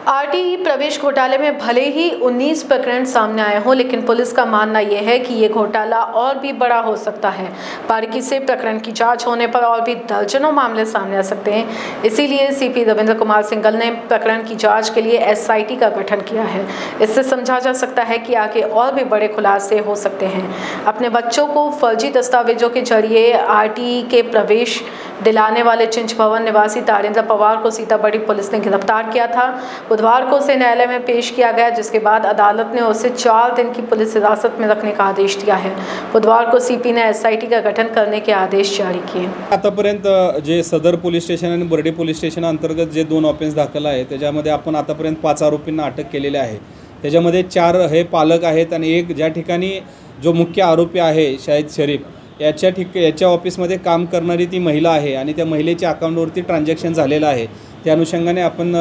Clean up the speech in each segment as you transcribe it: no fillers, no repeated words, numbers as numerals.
RTE प्रवेश घोटाले में भले ही 19 प्रकरण सामने आए हों, लेकिन पुलिस का मानना यह है कि ये घोटाला और भी बड़ा हो सकता है। बारीकी से प्रकरण की जांच होने पर और भी दर्जनों मामले सामने आ सकते हैं। इसीलिए सीपी रविंद्र कुमार सिंघल ने प्रकरण की जांच के लिए एसआईटी का गठन किया है। इससे समझा जा सकता है कि आगे और भी बड़े खुलासे हो सकते हैं। अपने बच्चों को फर्जी दस्तावेजों के जरिए आरटीई के प्रवेश दिलाने वाले चिंच भवन निवासी तारेंद्र पवार को सीतामढ़ी पुलिस ने गिरफ्तार किया था। बुधवार को उसे न्यायालय में पेश किया गया, जिसके बाद अदालत ने उसे 4 दिन की पुलिस हिरासत में रखने का आदेश दिया है। बुधवार को सीपी ने एसआईटी का गठन करने के आदेश जारी किए। आतापर्यंत जे सदर पोलीस स्टेशन आणि बर्डी पोलीस स्टेशन अंतर्गत जे 2 ऑफेन्स दाखल आहे त्याच्यामध्ये आपण आतापर्यंत 5 आरोपींना अटक केलेले आहे। त्याच्यामध्ये 4 हे पालक आहेत आणि एक ज्या ठिकाणी जो मुख्य आरोपी आहे शाहिद शरीफ याच्या ऑफिसमध्ये काम करणारी ती महिला आहे आणि त्या महिलेच्या अकाउंटवरती ट्रान्झॅक्शन झालेलं आहे। त्या अनुषंगाने आपण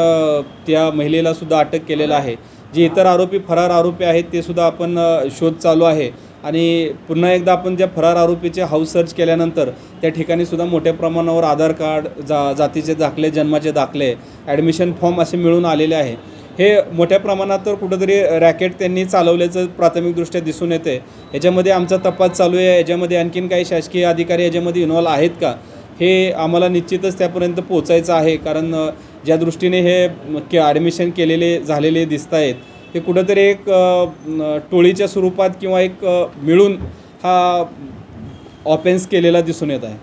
त्या महिलेला सुद्धा अटक केलेलं आहे। जे इतर आरोपी फरार आरोपी आहेत ते सुद्धा आपण शोध चालू आहे आणि पुन्हा एकदा आपण त्या फरार आरोपीचे हाऊस सर्च केल्यानंतर त्या ठिकाणी सुद्धा मोठ्या प्रमाणावर आधार कार्ड, जातीचे दाखले, जन्माचे दाखले, ॲडमिशन फॉर्म असे मिळून आलेले आहे। हे मोठ्या प्रमाणात तर कुठेतरी रॅकेट त्यांनी चालवल्याचं प्राथमिकदृष्ट्या दिसून येते। याच्यामध्ये आमचा तपास चालू आहे। याच्यामध्ये आणखीन काही शासकीय अधिकारी याच्यामध्ये इन्व्हॉल्व आहेत का हे आम्हाला निश्चितच त्यापर्यंत पोहोचायचं आहे। कारण ज्या दृष्टीने हे ॲडमिशन केलेले झालेले दिसत आहेत ते कुठेतरी एक टोळीच्या स्वरूपात किंवा एक मिळून हा ऑफेन्स केलेला दिसून येत आहे।